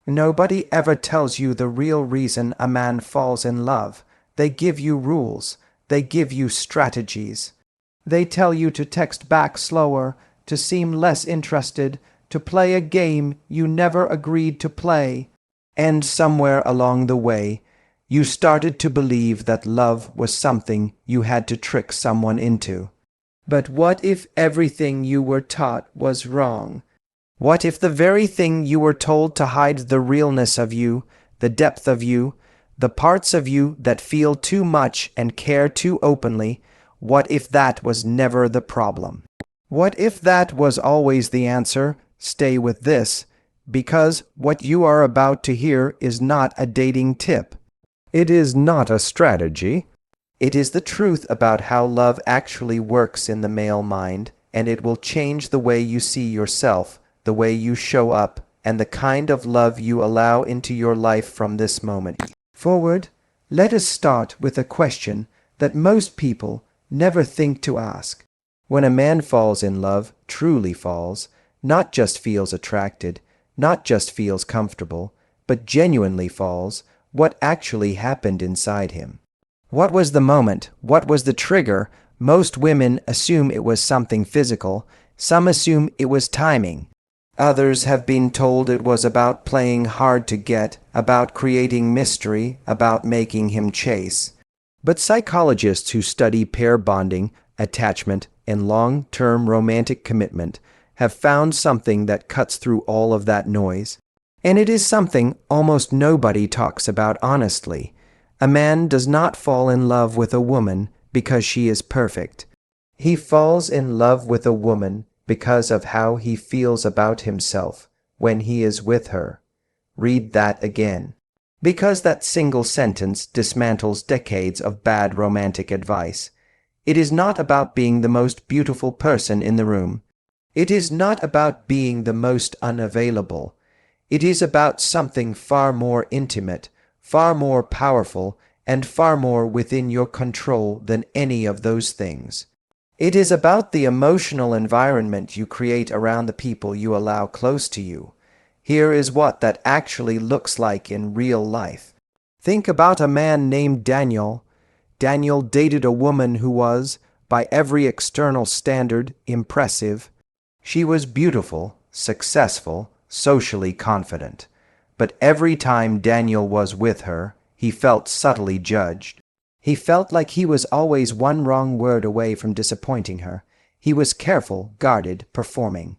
Nobody ever tells you the real reason a man falls in love. They give you rules. They give you strategies. They tell you to text back slower, to seem less interested, to play a game you never agreed to play. And somewhere along the way, you started to believe that love was something you had to trick someone into. But what if everything you were taught was wrong? What if the very thing you were told to hide the realness of you, the depth of you, the parts of you that feel too much and care too openly, what if that was never the problem? What if that was always the answer? Stay with this, because what you are about to hear is not a dating tip. It is not a strategy. It is the truth about how love actually works in the male mind, and it will change the way you see yourself, the way you show up, and the kind of love you allow into your life from this moment forward. Let us start with a question that most people never think to ask. When a man falls in love, truly falls, not just feels attracted, not just feels comfortable, but genuinely falls, what actually happened inside him? What was the moment? What was the trigger? Most women assume it was something physical. Some assume it was timing. Others have been told it was about playing hard to get, about creating mystery, about making him chase. But psychologists who study pair bonding, attachment, and long-term romantic commitment have found something that cuts through all of that noise. And it is something almost nobody talks about honestly. A man does not fall in love with a woman because she is perfect. He falls in love with a woman because of how he feels about himself when he is with her. Read that again. Because that single sentence dismantles decades of bad romantic advice. It is not about being the most beautiful person in the room. It is not about being the most unavailable. It is about something far more intimate, far more powerful, and far more within your control than any of those things. It is about the emotional environment you create around the people you allow close to you. Here is what that actually looks like in real life. Think about a man named Daniel. Daniel dated a woman who was, by every external standard, impressive. She was beautiful, successful, socially confident. But every time Daniel was with her, he felt subtly judged. He felt like he was always one wrong word away from disappointing her. He was careful, guarded, performing.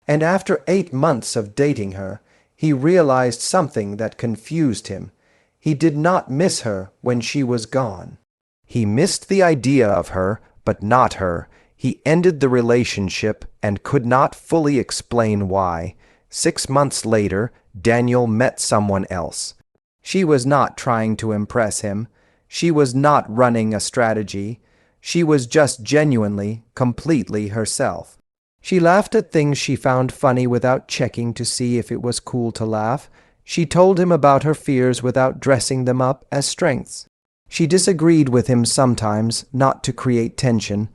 And after 8 months of dating her, he realized something that confused him. He did not miss her when she was gone. He missed the idea of her, but not her. He ended the relationship and could not fully explain why. 6 months later, Daniel met someone else. She was not trying to impress him. She was not running a strategy. She was just genuinely, completely herself. She laughed at things she found funny without checking to see if it was cool to laugh. She told him about her fears without dressing them up as strengths. She disagreed with him sometimes, not to create tension,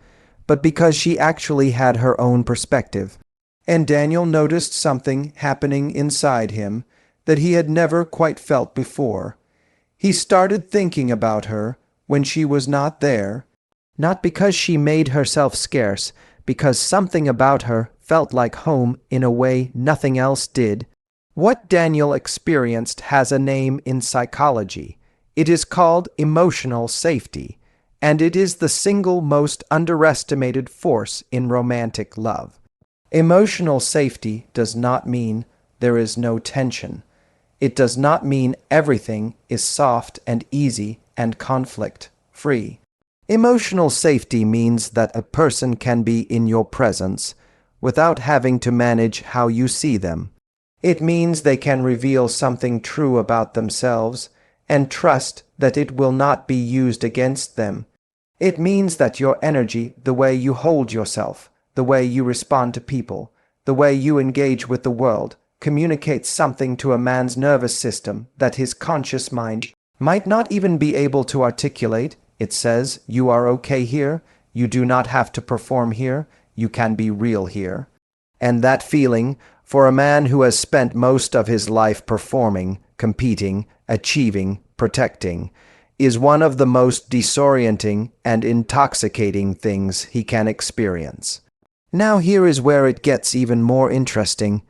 but because she actually had her own perspective. And Daniel noticed something happening inside him that he had never quite felt before. He started thinking about her when she was not there, not because she made herself scarce, because something about her felt like home in a way nothing else did. What Daniel experienced has a name in psychology. It is called emotional safety, and it is the single most underestimated force in romantic love. Emotional safety does not mean there is no tension. It does not mean everything is soft and easy and conflict-free. Emotional safety means that a person can be in your presence without having to manage how you see them. It means they can reveal something true about themselves and trust that it will not be used against them. It means that your energy, the way you hold yourself, the way you respond to people, the way you engage with the world, communicates something to a man's nervous system that his conscious mind might not even be able to articulate. It says, you are okay here, you do not have to perform here, you can be real here. And that feeling For a man who has spent most of his life performing, competing, achieving, protecting, is one of the most disorienting and intoxicating things he can experience. Now here is where it gets even more interesting,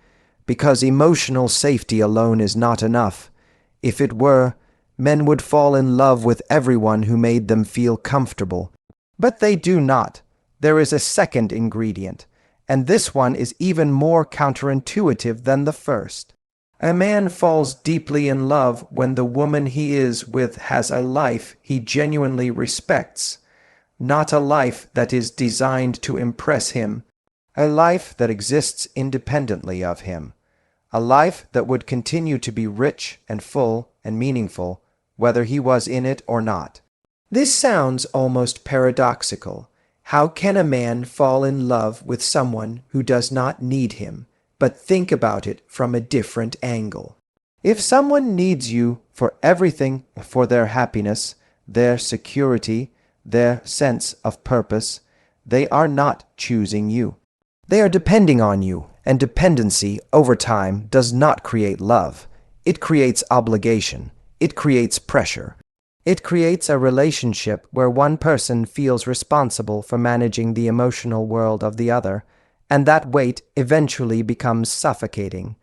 because emotional safety alone is not enough. If it were, men would fall in love with everyone who made them feel comfortable. But they do not. There is a second ingredient, and this one is even more counterintuitive than the first. A man falls deeply in love when the woman he is with has a life he genuinely respects, not a life that is designed to impress him, a life that exists independently of him, a life that would continue to be rich and full and meaningful, whether he was in it or not. This sounds almost paradoxical. How can a man fall in love with someone who does not need him? But think about it from a different angle. If someone needs you for everything, for their happiness, their security, their sense of purpose, they are not choosing you. They are depending on you, and dependency over time does not create love. It creates obligation. It creates pressure. It creates a relationship where one person feels responsible for managing the emotional world of the other, and that weight eventually becomes suffocating.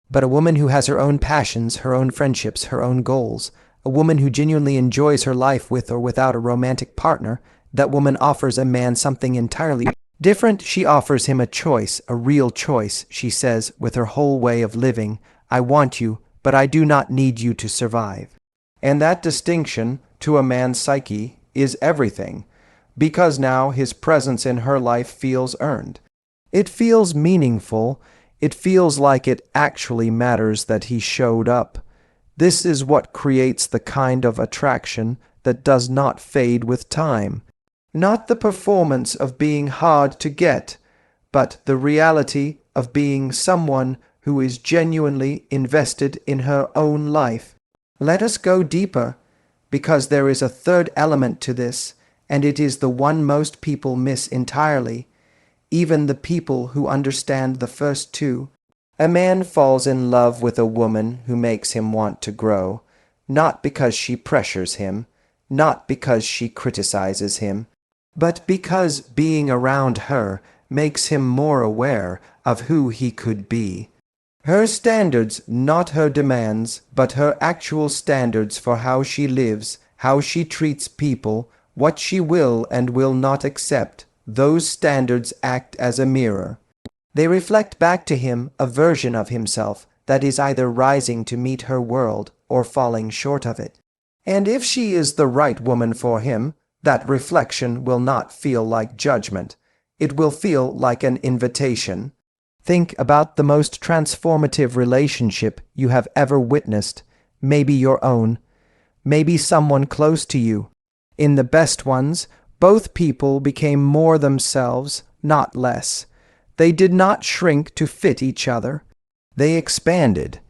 But a woman who has her own passions, her own friendships, her own goals, a woman who genuinely enjoys her life with or without a romantic partner, that woman offers a man something entirely different. She offers him a choice, a real choice, she says, with her whole way of living. I want you, but I do not need you to survive. And that distinction, to a man's psyche, is everything, because now his presence in her life feels earned. It feels meaningful. It feels like it actually matters that he showed up. This is what creates the kind of attraction that does not fade with time. Not the performance of being hard to get, but the reality of being someone who is genuinely invested in her own life. Let us go deeper, because there is a third element to this, and it is the one most people miss entirely, even the people who understand the first two. A man falls in love with a woman who makes him want to grow, not because she pressures him, not because she criticizes him, but because being around her makes him more aware of who he could be. Her standards, not her demands, but her actual standards for how she lives, how she treats people, what she will and will not accept, those standards act as a mirror. They reflect back to him a version of himself that is either rising to meet her world or falling short of it. And if she is the right woman for him, that reflection will not feel like judgment. It will feel like an invitation. Think about the most transformative relationship you have ever witnessed, maybe your own, maybe someone close to you. In the best ones, both people became more themselves, not less. They did not shrink to fit each other. They expanded,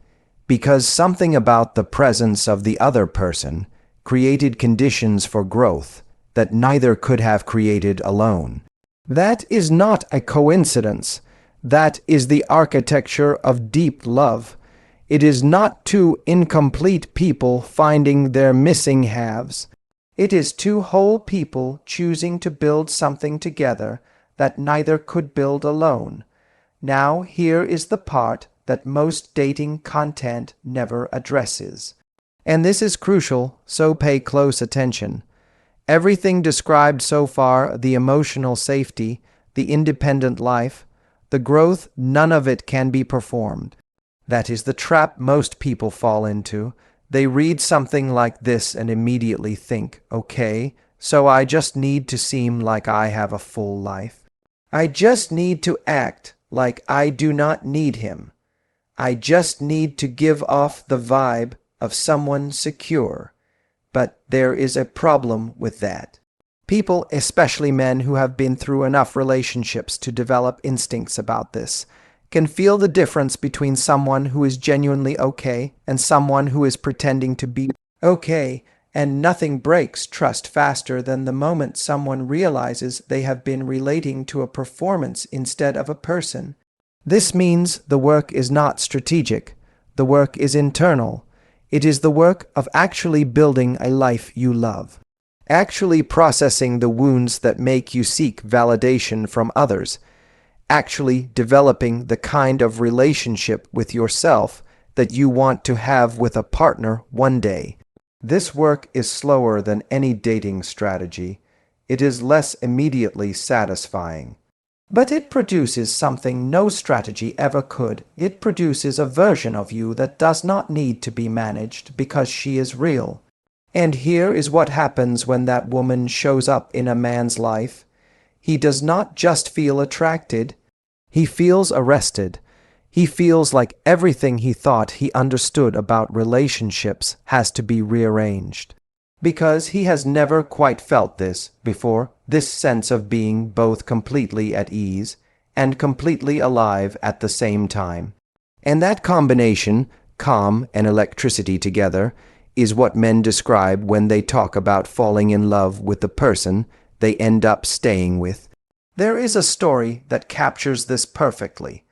because something about the presence of the other person created conditions for growth that neither could have created alone. That is not a coincidence. That is the architecture of deep love. It is not two incomplete people finding their missing halves. It is two whole people choosing to build something together that neither could build alone. Now here is the part that most dating content never addresses. And this is crucial, so pay close attention. Everything described so far, the emotional safety, the independent life, the growth, none of it can be performed. That is the trap most people fall into. They read something like this and immediately think, okay, so I just need to seem like I have a full life. I just need to act like I do not need him. I just need to give off the vibe of someone secure. But there is a problem with that. People, especially men who have been through enough relationships to develop instincts about this, can feel the difference between someone who is genuinely okay and someone who is pretending to be okay, and nothing breaks trust faster than the moment someone realizes they have been relating to a performance instead of a person. This means the work is not strategic. The work is internal. It is the work of actually building a life you love, actually processing the wounds that make you seek validation from others, actually developing the kind of relationship with yourself that you want to have with a partner one day. This work is slower than any dating strategy. It is less immediately satisfying. But it produces something no strategy ever could. It produces a version of you that does not need to be managed because she is real. And here is what happens when that woman shows up in a man's life. He does not just feel attracted. He feels arrested. He feels like everything he thought he understood about relationships has to be rearranged. Because he has never quite felt this before, this sense of being both completely at ease and completely alive at the same time. And that combination, calm and electricity together, is what men describe when they talk about falling in love with the person they end up staying with. There is a story that captures this perfectly.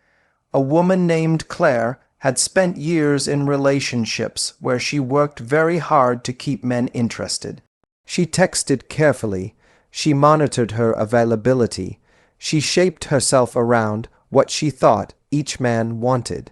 A woman named Claire had spent years in relationships where she worked very hard to keep men interested. She texted carefully. She monitored her availability. She shaped herself around what she thought each man wanted.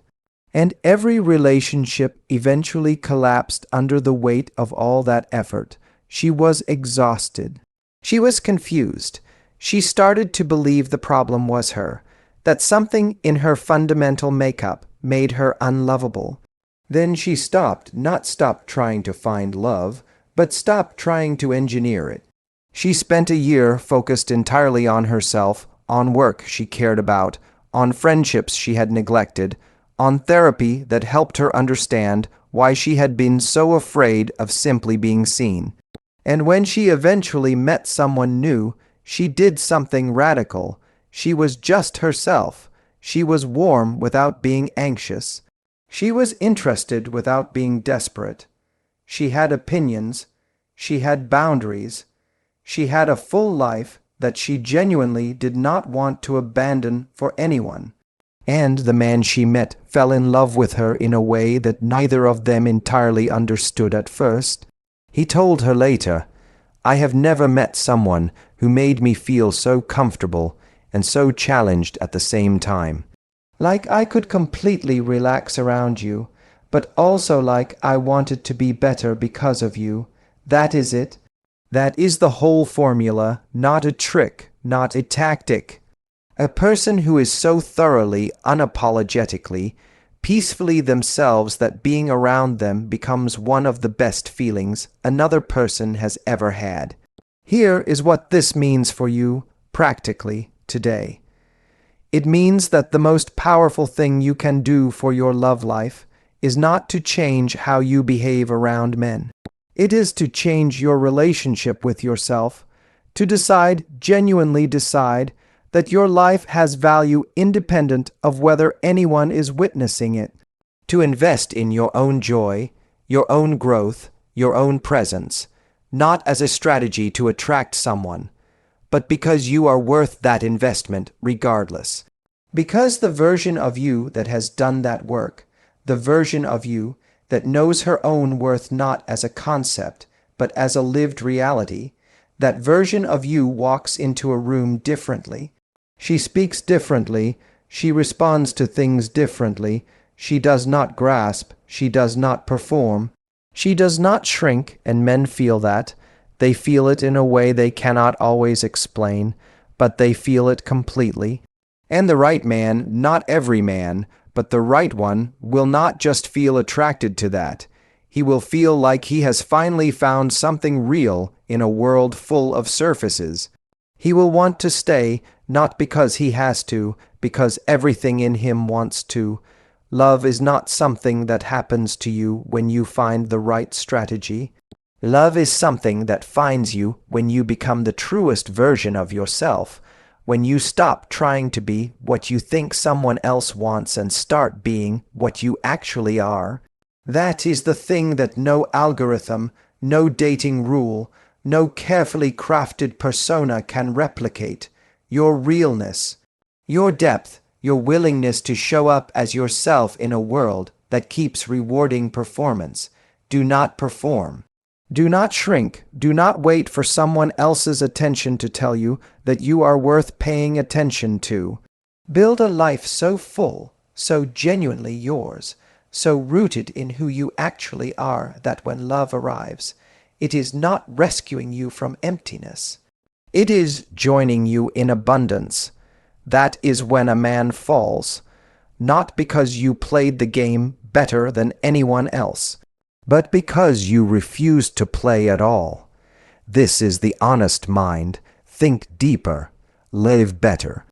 And every relationship eventually collapsed under the weight of all that effort. She was exhausted. She was confused. She started to believe the problem was her, that something in her fundamental makeup made her unlovable. Then she not stopped trying to find love, but stopped trying to engineer it. She spent a year focused entirely on herself, on work she cared about, on friendships she had neglected, on therapy that helped her understand why she had been so afraid of simply being seen. And when she eventually met someone new, she did something radical. She was just herself. She was warm without being anxious. She was interested without being desperate. She had opinions. She had boundaries. She had a full life that she genuinely did not want to abandon for anyone. And the man she met fell in love with her in a way that neither of them entirely understood at first. He told her later, "I have never met someone who made me feel so comfortable and so challenged at the same time. Like I could completely relax around you, but also like I wanted to be better because of you. That is it. That is the whole formula, not a trick, not a tactic. A person who is so thoroughly, unapologetically, peacefully themselves that being around them becomes one of the best feelings another person has ever had. Here is what this means for you, practically, today. It means that the most powerful thing you can do for your love life is not to change how you behave around men. It is to change your relationship with yourself, to genuinely decide, that your life has value independent of whether anyone is witnessing it, to invest in your own joy, your own growth, your own presence, not as a strategy to attract someone, but because you are worth that investment regardless. Because the version of you that has done that work, the version of you that knows her own worth not as a concept, but as a lived reality, that version of you walks into a room differently. She speaks differently. She responds to things differently. She does not grasp. She does not perform. She does not shrink, and men feel that. They feel it in a way they cannot always explain, but they feel it completely. And the right man, not every man, but the right one, will not just feel attracted to that. He will feel like he has finally found something real in a world full of surfaces. He will want to stay, not because he has to, because everything in him wants to. Love is not something that happens to you when you find the right strategy. Love is something that finds you when you become the truest version of yourself, when you stop trying to be what you think someone else wants and start being what you actually are. That is the thing that no algorithm, no dating rule, no carefully crafted persona can replicate. Your realness, your depth, your willingness to show up as yourself in a world that keeps rewarding performance. Do not perform. Do not shrink. Do not wait for someone else's attention to tell you that you are worth paying attention to. Build a life so full, so genuinely yours, so rooted in who you actually are that when love arrives, it is not rescuing you from emptiness. It is joining you in abundance. That is when a man falls, not because you played the game better than anyone else, but because you refused to play at all. This is the honest mind. Think deeper. Live better.